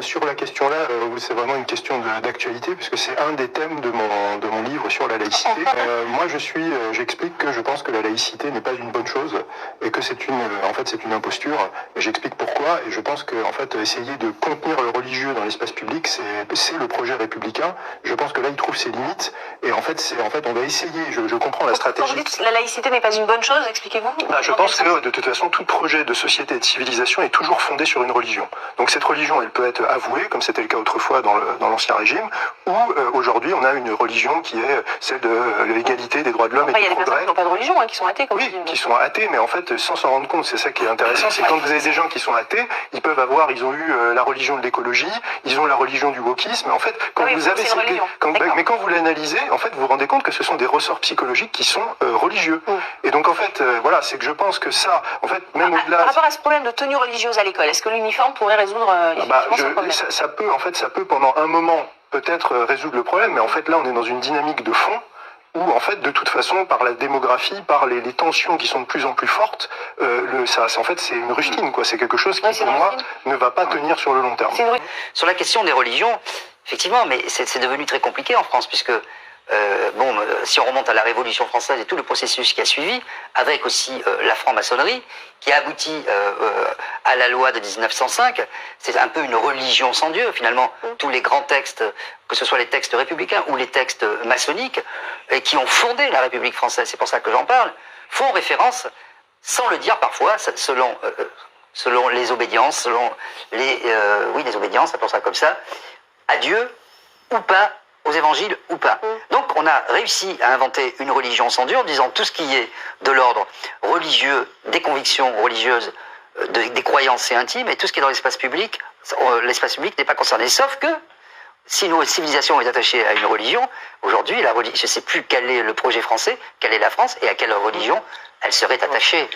sur la question-là, c'est vraiment une question d'actualité, puisque c'est un des thèmes de mon livre sur la laïcité. Moi, j'explique que je pense que la laïcité n'est pas une bonne chose, et que c'est une imposture. Et j'explique pourquoi, et je pense que, en fait, essayer de contenir le religieux dans l'espace public, c'est le projet républicain. Je pense que là, il trouve ses limites, et en fait, on va essayer, je comprends la stratégie. Quand vous dites que la laïcité n'est pas une bonne chose, expliquez-vous. Je pense que, de toute façon, tout projet de société et de civilisation est toujours fondé sur une religion. Donc cette religion, elle peut être avouée, comme c'était le cas autrefois dans l'Ancien Régime, ou aujourd'hui on a une religion qui est celle de l'égalité des droits de l'homme et du progrès. Il y a des personnes qui n'ont pas de religion, qui sont athées. Oui, qui sont athées, mais en fait sans s'en rendre compte. C'est ça qui est intéressant, c'est quand vous avez des gens qui sont athées, ils ont eu la religion de l'écologie, ils ont la religion du wokisme. En fait, quand quand vous l'analysez, en fait, vous vous rendez compte que ce sont des ressorts psychologiques qui sont religieux. Et donc en fait, voilà, c'est que je pense que ça, en fait, même au-delà. Par rapport à ce problème de tenue religieuse à l'école, est-ce que l'uniforme pourrait résoudre ce problème? Ça peut pendant un moment peut-être résoudre le problème, mais en fait là on est dans une dynamique de fond où en fait de toute façon par la démographie, par les tensions qui sont de plus en plus fortes, en fait c'est une rustine, quoi. C'est quelque chose qui pour moi ne va pas tenir sur le long terme. Sur la question des religions, effectivement, mais c'est devenu très compliqué en France, puisque si on remonte à la Révolution française et tout le processus qui a suivi, avec aussi la franc-maçonnerie, qui a abouti à la loi de 1905, c'est un peu une religion sans Dieu, finalement. Tous les grands textes, que ce soit les textes républicains ou les textes maçonniques, qui ont fondé la République française, c'est pour ça que j'en parle, font référence, sans le dire parfois, selon les obédiences, les obédiences, appelons ça comme ça, à Dieu ou pas, aux évangiles ou pas. Donc on a réussi à inventer une religion sans Dieu en disant tout ce qui est de l'ordre religieux, des convictions religieuses, des croyances et intimes, et tout ce qui est dans l'espace public n'est pas concerné. Sauf que si nos civilisations est attachée à une religion, aujourd'hui, je ne sais plus quel est le projet français, quelle est la France et à quelle religion elle serait attachée.